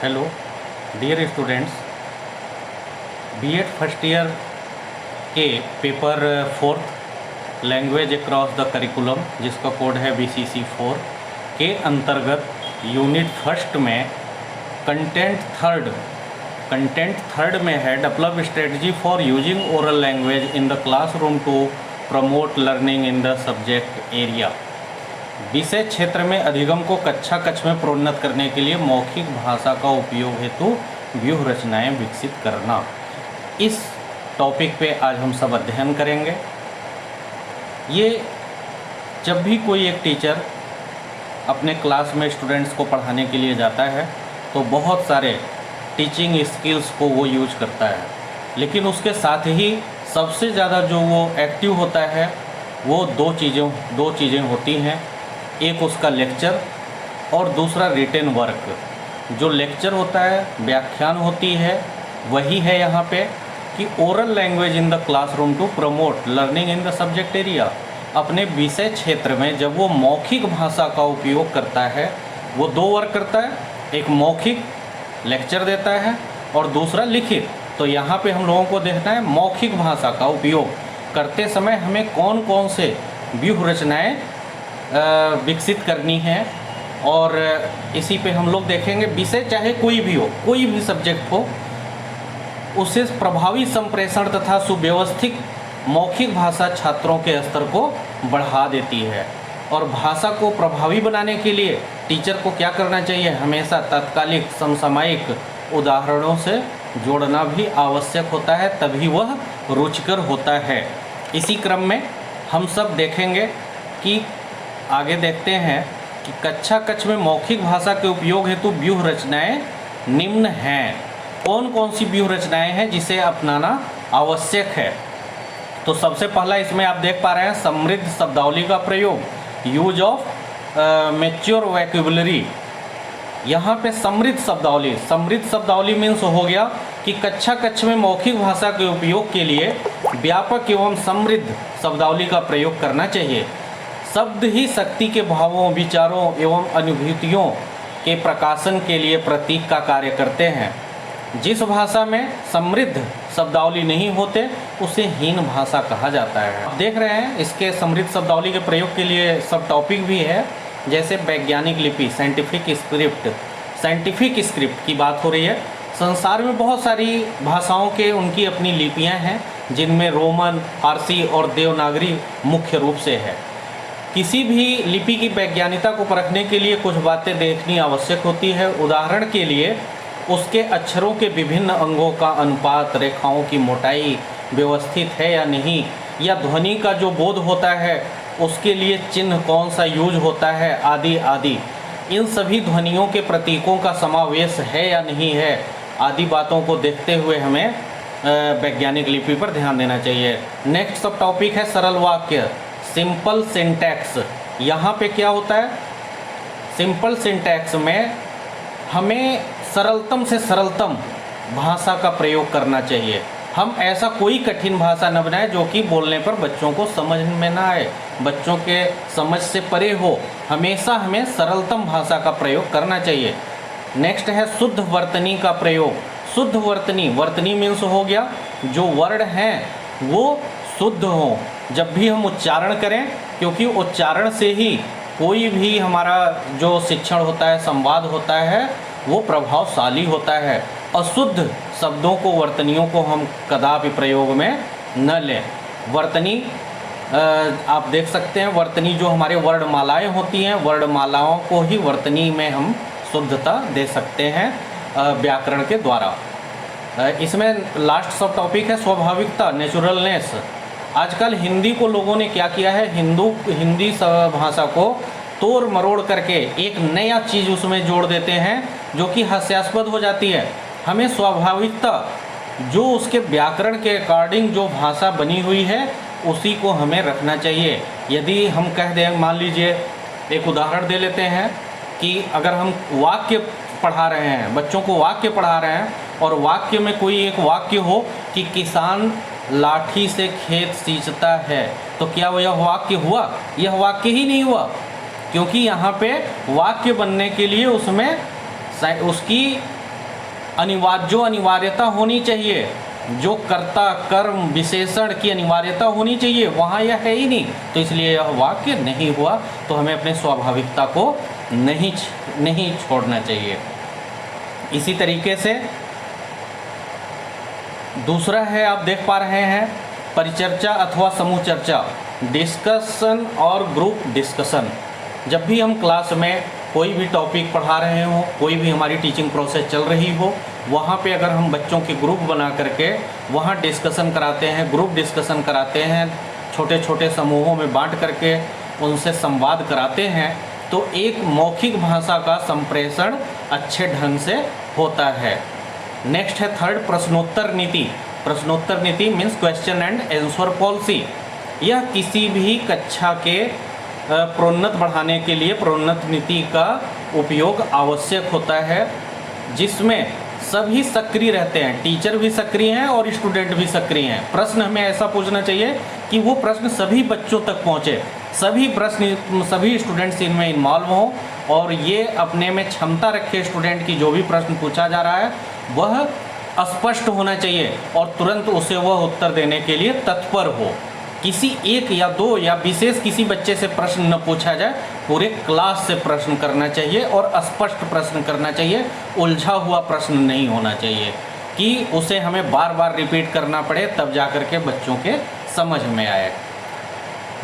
Hello dear students, B Ed first year के paper fourth language across the curriculum, जिसका code है BCC 4 के अंतर्गत यूनिट फर्स्ट में कंटेंट थर्ड में है develop strategy for using oral language in the classroom to promote learning in the subject area. विषय क्षेत्र में अधिगम को कक्षा कक्ष में प्रोन्नत करने के लिए मौखिक भाषा का उपयोग हेतु व्यूह रचनाएं विकसित करना, इस टॉपिक पे आज हम सब अध्ययन करेंगे। ये जब भी कोई एक टीचर अपने क्लास में स्टूडेंट्स को पढ़ाने के लिए जाता है तो बहुत सारे टीचिंग स्किल्स को वो यूज करता है, लेकिन उसके साथ ही सबसे ज़्यादा जो वो एक्टिव होता है वो दो चीज़ें होती हैं। एक उसका लेक्चर और दूसरा रिटेन वर्क। जो लेक्चर होता है, व्याख्यान होती है, वही है यहाँ पे कि oral language in the classroom to promote learning in the subject area. अपने विषय क्षेत्र में जब वो मौखिक भाषा का उपयोग करता है, वो दो वर्क करता है, एक मौखिक लेक्चर देता है और दूसरा लिखित। तो यहाँ पे हम लोगों को देखना है मौखिक भाषा का उपयोग करते समय हमें कौन कौन से व्यूह रचनाएं विकसित करनी है, और इसी पे हम लोग देखेंगे। विषय चाहे कोई भी हो, कोई भी सब्जेक्ट हो, उसे प्रभावी संप्रेषण तथा सुव्यवस्थित मौखिक भाषा छात्रों के स्तर को बढ़ा देती है। और भाषा को प्रभावी बनाने के लिए टीचर को क्या करना चाहिए, हमेशा तात्कालिक समसामयिक उदाहरणों से जोड़ना भी आवश्यक होता है, तभी वह रुचिकर होता है। इसी क्रम में हम सब देखेंगे कि आगे देखते हैं कि कक्षा कक्ष में मौखिक भाषा के उपयोग हेतु व्यूह रचनाएं निम्न हैं। कौन कौन सी व्यूह रचनाएं हैं जिसे अपनाना आवश्यक है। तो सबसे पहला इसमें आप देख पा रहे हैं समृद्ध शब्दावली का प्रयोग, यूज ऑफ मैच्योर वोकैबुलरी। यहाँ पे समृद्ध शब्दावली मीन्स हो गया कि कक्षा कक्ष में मौखिक भाषा के उपयोग के लिए व्यापक एवं समृद्ध शब्दावली का प्रयोग करना चाहिए। शब्द ही शक्ति के भावों, विचारों एवं अनुभूतियों के प्रकाशन के लिए प्रतीक का कार्य करते हैं। जिस भाषा में समृद्ध शब्दावली नहीं होते उसे हीन भाषा कहा जाता है। आप देख रहे हैं इसके समृद्ध शब्दावली के प्रयोग के लिए सब टॉपिक भी है, जैसे वैज्ञानिक लिपि, साइंटिफिक स्क्रिप्ट की बात हो रही है। संसार में बहुत सारी भाषाओं के उनकी अपनी लिपियां हैं, जिनमें रोमन, फारसी और देवनागरी मुख्य रूप से है। किसी भी लिपि की वैज्ञानिकता को परखने के लिए कुछ बातें देखनी आवश्यक होती है। उदाहरण के लिए उसके अक्षरों के विभिन्न अंगों का अनुपात, रेखाओं की मोटाई व्यवस्थित है या नहीं, या ध्वनि का जो बोध होता है उसके लिए चिन्ह कौन सा यूज होता है, आदि आदि। इन सभी ध्वनियों के प्रतीकों का समावेश है या नहीं है, आदि बातों को देखते हुए हमें वैज्ञानिक लिपि पर ध्यान देना चाहिए। नेक्स्ट सब टॉपिक है सरल वाक्य, सिंपल सिंटैक्स। यहाँ पे क्या होता है, सिंपल सिंटैक्स में हमें सरलतम से सरलतम भाषा का प्रयोग करना चाहिए। हम ऐसा कोई कठिन भाषा न बनाए जो कि बोलने पर बच्चों को समझ में ना आए, बच्चों के समझ से परे हो। हमेशा हमें सरलतम भाषा का प्रयोग करना चाहिए। नेक्स्ट है शुद्ध वर्तनी का प्रयोग। शुद्ध वर्तनी मीन्स हो गया जो वर्ड हैं वो शुद्ध हों जब भी हम उच्चारण करें, क्योंकि उच्चारण से ही कोई भी हमारा जो शिक्षण होता है, संवाद होता है, वो प्रभावशाली होता है। अशुद्ध शब्दों को, वर्तनियों को हम कदापि प्रयोग में न लें। वर्तनी आप देख सकते हैं, वर्तनी जो हमारे वर्णमालाएं होती हैं, वर्णमालाओं को ही वर्तनी में हम शुद्धता दे सकते हैं व्याकरण के द्वारा। इसमें लास्ट सब टॉपिक है स्वाभाविकता, नेचुरलनेस। आजकल हिंदी को लोगों ने क्या किया है, हिंदी भाषा को तोड़ मरोड़ करके एक नया चीज़ उसमें जोड़ देते हैं जो कि हास्यास्पद हो जाती है। हमें स्वाभाविकता, जो उसके व्याकरण के अकॉर्डिंग जो भाषा बनी हुई है उसी को हमें रखना चाहिए। यदि हम कह दें, मान लीजिए एक उदाहरण दे लेते हैं कि अगर हम वाक्य पढ़ा रहे हैं, बच्चों को वाक्य पढ़ा रहे हैं, और वाक्य में कोई एक वाक्य हो कि किसान लाठी से खेत सींचता है, तो क्या वो यह वाक्य हुआ? यह वाक्य ही नहीं हुआ, क्योंकि यहाँ पे वाक्य बनने के लिए उसमें उसकी जो अनिवार्यता होनी चाहिए, जो कर्ता कर्म विशेषण की अनिवार्यता होनी चाहिए, वहाँ यह है ही नहीं, तो इसलिए यह वाक्य नहीं हुआ। तो हमें अपने स्वाभाविकता को नहीं छोड़ना चाहिए। इसी तरीके से दूसरा है, आप देख पा रहे हैं, परिचर्चा अथवा समूह चर्चा, डिस्कशन और ग्रुप डिस्कशन। जब भी हम क्लास में कोई भी टॉपिक पढ़ा रहे हो, कोई भी हमारी टीचिंग प्रोसेस चल रही हो, वहाँ पे अगर हम बच्चों के ग्रुप बना करके वहाँ डिस्कशन कराते हैं, ग्रुप डिस्कशन कराते हैं, छोटे छोटे समूहों में बांट करके उनसे संवाद कराते हैं, तो एक मौखिक भाषा का संप्रेषण अच्छे ढंग से होता है। नेक्स्ट है थर्ड, प्रश्नोत्तर नीति। प्रश्नोत्तर नीति means question and answer policy. यह किसी भी कक्षा के प्रोन्नत बढ़ाने के लिए प्रोन्नत नीति का उपयोग आवश्यक होता है, जिसमें सभी सक्रिय रहते हैं, टीचर भी सक्रिय हैं और स्टूडेंट भी सक्रिय हैं। प्रश्न हमें ऐसा पूछना चाहिए कि वो प्रश्न सभी बच्चों तक पहुँचे, सभी स्टूडेंट्स इनमें इन्वॉल्व हों, और ये अपने में क्षमता रखे स्टूडेंट की जो भी प्रश्न पूछा जा रहा है वह स्पष्ट होना चाहिए और तुरंत उसे वह उत्तर देने के लिए तत्पर हो। किसी एक या दो या विशेष किसी बच्चे से प्रश्न न पूछा जाए, पूरे क्लास से प्रश्न करना चाहिए और स्पष्ट प्रश्न करना चाहिए। उलझा हुआ प्रश्न नहीं होना चाहिए कि उसे हमें बार बार रिपीट करना पड़े तब जा कर के बच्चों के समझ में आए।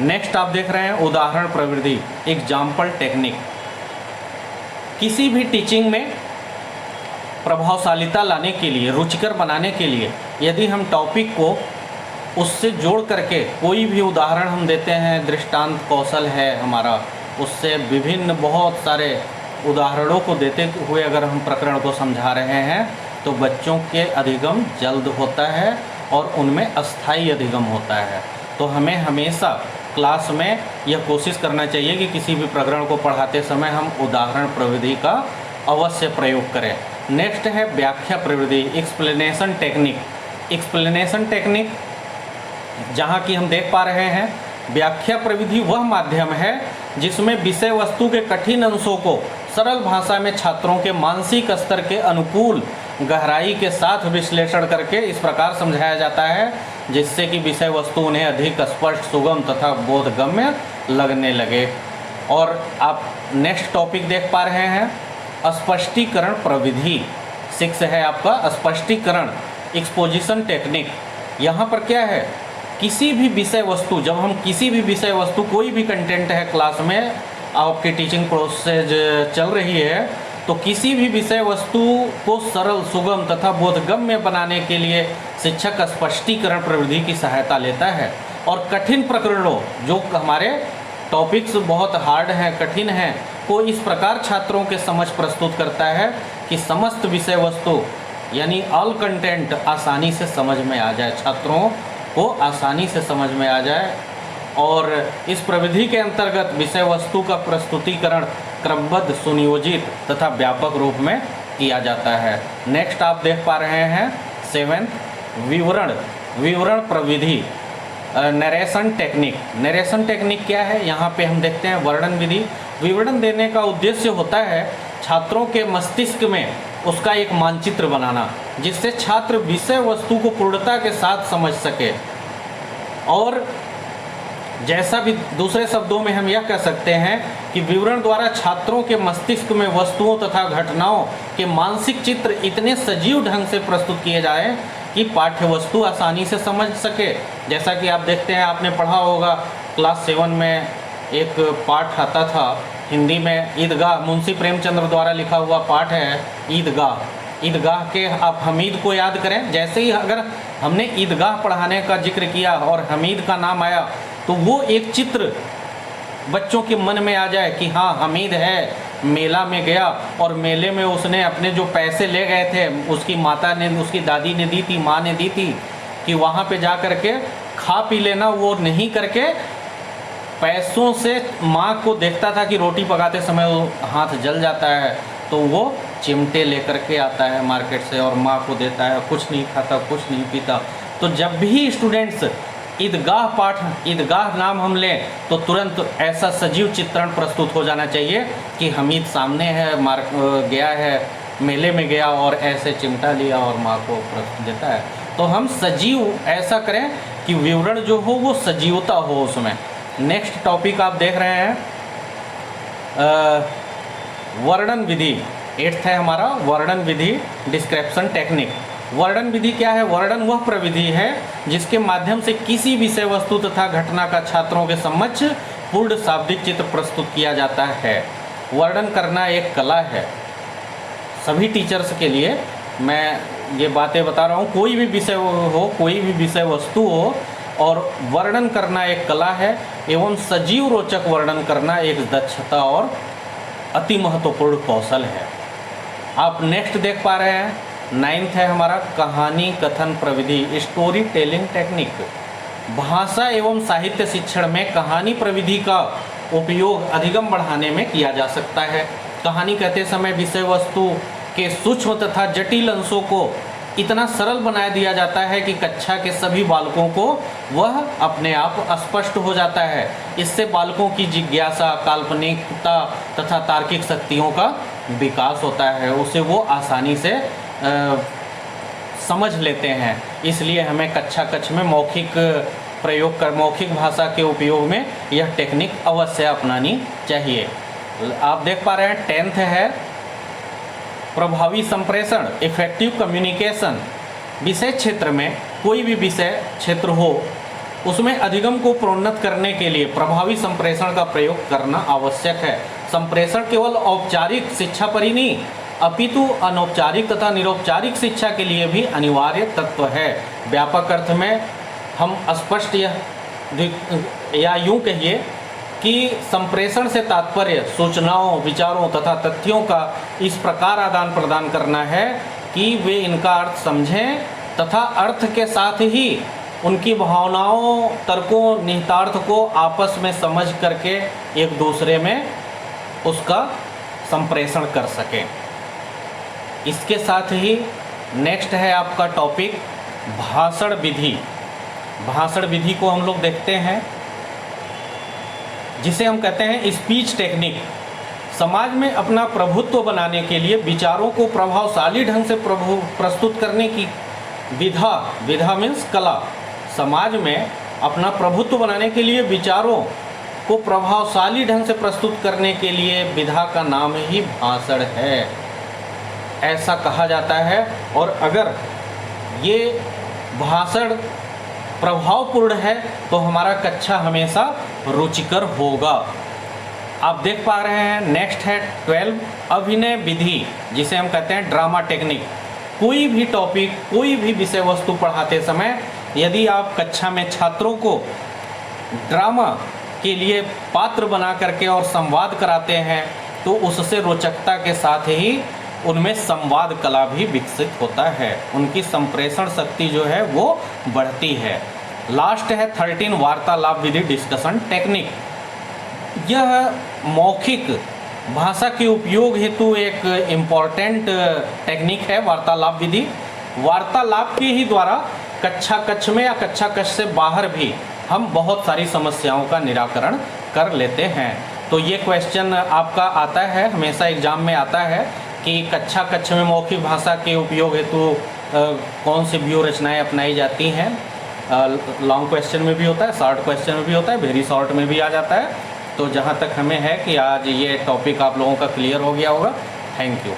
नेक्स्ट आप देख रहे हैं उदाहरण प्रविधि, एग्जाम्पल टेक्निक। किसी भी टीचिंग में प्रभावशालीता लाने के लिए, रुचिकर बनाने के लिए, यदि हम टॉपिक को उससे जोड़ करके कोई भी उदाहरण हम देते हैं, दृष्टांत कौशल है हमारा, उससे विभिन्न बहुत सारे उदाहरणों को देते हुए अगर हम प्रकरण को समझा रहे हैं तो बच्चों के अधिगम जल्द होता है और उनमें अस्थायी अधिगम होता है। तो हमें हमेशा क्लास में यह कोशिश करना चाहिए कि किसी भी प्रकरण को पढ़ाते समय हम उदाहरण प्रविधि का अवश्य प्रयोग करें। नेक्स्ट है व्याख्या प्रविधि, एक्सप्लेनेशन टेक्निक। एक्सप्लेनेशन टेक्निक जहाँ की हम देख पा रहे हैं, व्याख्या प्रविधि वह माध्यम है जिसमें विषय वस्तु के कठिन अंशों को सरल भाषा में छात्रों के मानसिक स्तर के अनुकूल गहराई के साथ विश्लेषण करके इस प्रकार समझाया जाता है जिससे कि विषय वस्तु उन्हें अधिक स्पष्ट, सुगम तथा बोधगम्य लगने लगे। और आप नेक्स्ट टॉपिक देख पा रहे हैं, स्पष्टीकरण प्रविधि। 6 है आपका स्पष्टीकरण, एक्सपोजिशन टेक्निक। यहाँ पर क्या है, किसी भी विषय वस्तु, जब हम किसी भी विषय वस्तु, कोई भी कंटेंट है क्लास में, आपकी टीचिंग प्रोसेस चल रही है, तो किसी भी विषय वस्तु को सरल, सुगम तथा बोधगम्य बनाने के लिए शिक्षक स्पष्टीकरण प्रविधि की सहायता लेता है। और कठिन प्रकरणों, जो हमारे टॉपिक्स बहुत हार्ड हैं, कठिन हैं, को इस प्रकार छात्रों के समझ प्रस्तुत करता है कि समस्त विषय वस्तु यानी ऑल कंटेंट आसानी से समझ में आ जाए, छात्रों को आसानी से समझ में आ जाए। और इस प्रविधि के अंतर्गत विषय वस्तु का प्रस्तुतिकरण क्रमबद्ध, सुनियोजित तथा व्यापक रूप में किया जाता है। नेक्स्ट आप देख पा रहे हैं 7, विवरण प्रविधि, नरेशन टेक्निक। नरेशन टेक्निक क्या है, यहाँ पे हम देखते हैं वर्णन विधि। विवरण देने का उद्देश्य होता है छात्रों के मस्तिष्क में उसका एक मानचित्र बनाना, जिससे छात्र विषय वस्तु को पूर्णता के साथ समझ सके। और जैसा भी, दूसरे शब्दों में हम यह कह सकते हैं कि विवरण द्वारा छात्रों के मस्तिष्क में वस्तुओं तथा घटनाओं के मानसिक चित्र इतने सजीव ढंग से प्रस्तुत किए जाए कि पाठ्य वस्तु आसानी से समझ सके। जैसा कि आप देखते हैं, आपने पढ़ा होगा क्लास 7 में एक पाठ आता था हिंदी में, ईदगाह, मुंशी प्रेमचंद्र द्वारा लिखा हुआ पाठ है ईदगाह। ईदगाह के आप हमीद को याद करें। जैसे ही अगर हमने ईदगाह पढ़ाने का जिक्र किया और हमीद का नाम आया तो वो एक चित्र बच्चों के मन में आ जाए कि हाँ, हमीद है, मेला में गया और मेले में उसने अपने जो पैसे ले गए थे, उसकी माता ने, उसकी दादी ने दी थी, माँ ने दी थी, कि वहाँ पे जा कर के खा पी लेना, वो नहीं करके पैसों से माँ को देखता था कि रोटी पकाते समय वो हाथ जल जाता है, तो वो चिमटे लेकर के आता है मार्केट से और माँ को देता है, कुछ नहीं खाता, कुछ नहीं पीता। तो जब भी स्टूडेंट्स ईदगाह पाठ, ईदगाह नाम हम लें तो तुरंत ऐसा सजीव चित्रण प्रस्तुत हो जाना चाहिए कि हमीद सामने है, गया है मेले में गया और ऐसे चिमटा लिया और माँ को प्रश्न देता है। तो हम सजीव ऐसा करें कि विवरण जो हो वो सजीवता हो उसमें। नेक्स्ट टॉपिक आप देख रहे हैं वर्णन विधि। 8th है हमारा वर्णन विधि, डिस्क्रिप्शन टेक्निक। वर्णन विधि क्या है? वर्णन वह प्रविधि है जिसके माध्यम से किसी विषय वस्तु तथा घटना का छात्रों के समक्ष पूर्ण शाब्दिक चित्र प्रस्तुत किया जाता है। वर्णन करना एक कला है। सभी टीचर्स के लिए मैं ये बातें बता रहा हूँ, कोई भी विषय हो, कोई भी विषय वस्तु हो, और वर्णन करना एक कला है एवं सजीव रोचक वर्णन करना एक दक्षता और अति महत्वपूर्ण कौशल है। आप नेक्स्ट देख पा रहे हैं 9th है हमारा कहानी कथन प्रविधि, स्टोरी टेलिंग टेक्निक। भाषा एवं साहित्य शिक्षण में कहानी प्रविधि का उपयोग अधिगम बढ़ाने में किया जा सकता है। कहानी कहते समय विषय वस्तु के सूक्ष्म तथा जटिल अंशों को इतना सरल बना दिया जाता है कि कक्षा के सभी बालकों को वह अपने आप स्पष्ट हो जाता है। इससे बालकों की जिज्ञासा, काल्पनिकता तथा तार्किक शक्तियों का विकास होता है, उसे वो आसानी से समझ लेते हैं। इसलिए हमें कक्षा कक्ष में मौखिक भाषा के उपयोग में यह टेक्निक अवश्य अपनानी चाहिए। आप देख पा रहे हैं 10th है प्रभावी संप्रेषण, इफेक्टिव कम्युनिकेशन। विषय क्षेत्र में कोई भी विषय क्षेत्र हो उसमें अधिगम को प्रोन्नत करने के लिए प्रभावी संप्रेषण का प्रयोग करना आवश्यक है। संप्रेषण केवल औपचारिक शिक्षा पर ही नहीं अपितु अनौपचारिक तथा निरौपचारिक शिक्षा के लिए भी अनिवार्य तत्व है। व्यापक अर्थ में हम स्पष्ट या यूँ कहिए कि संप्रेषण से तात्पर्य सूचनाओं, विचारों तथा तथ्यों का इस प्रकार आदान प्रदान करना है कि वे इनका अर्थ समझें तथा अर्थ के साथ ही उनकी भावनाओं, तर्कों, निहितार्थ को आपस में समझ करके एक दूसरे में उसका संप्रेषण कर सकें। इसके साथ ही नेक्स्ट है आपका टॉपिक भाषण विधि। भाषण विधि को हम लोग देखते हैं जिसे हम कहते हैं स्पीच टेक्निक। समाज में अपना प्रभुत्व बनाने के लिए विचारों को प्रभावशाली ढंग से प्रस्तुत करने की विधा मीन्स कला। समाज में अपना प्रभुत्व बनाने के लिए विचारों को प्रभावशाली ढंग से प्रस्तुत करने के लिए विधा का नाम ही भाषण है, ऐसा कहा जाता है। और अगर ये भाषण प्रभावपूर्ण है तो हमारा कक्षा हमेशा रुचिकर होगा। आप देख पा रहे हैं नेक्स्ट है 12 अभिनय विधि, जिसे हम कहते हैं ड्रामा टेक्निक। कोई भी टॉपिक, कोई भी विषय वस्तु पढ़ाते समय यदि आप कक्षा में छात्रों को ड्रामा के लिए पात्र बना करके और संवाद कराते हैं तो उससे रोचकता के साथ ही उनमें संवाद कला भी विकसित होता है, उनकी संप्रेषण शक्ति जो है वो बढ़ती है। लास्ट है 13 वार्तालाप विधि, डिस्कशन टेक्निक। यह मौखिक भाषा के उपयोग हेतु एक इम्पॉर्टेंट टेक्निक है वार्तालाप विधि। वार्तालाप के ही द्वारा कक्षा कक्ष में या कक्षा कक्ष से बाहर भी हम बहुत सारी समस्याओं का निराकरण कर लेते हैं। तो ये क्वेश्चन आपका आता है, हमेशा एग्जाम में आता है कि कक्षा कक्ष में मौखिक भाषा के उपयोग हेतु कौन सी व्यूह रचनाएं अपनाई जाती हैं। लॉन्ग क्वेश्चन में भी होता है, शॉर्ट क्वेश्चन में भी होता है, वेरी शॉर्ट में भी आ जाता है। तो जहाँ तक हमें है कि आज ये टॉपिक आप लोगों का क्लियर हो गया होगा। Thank you.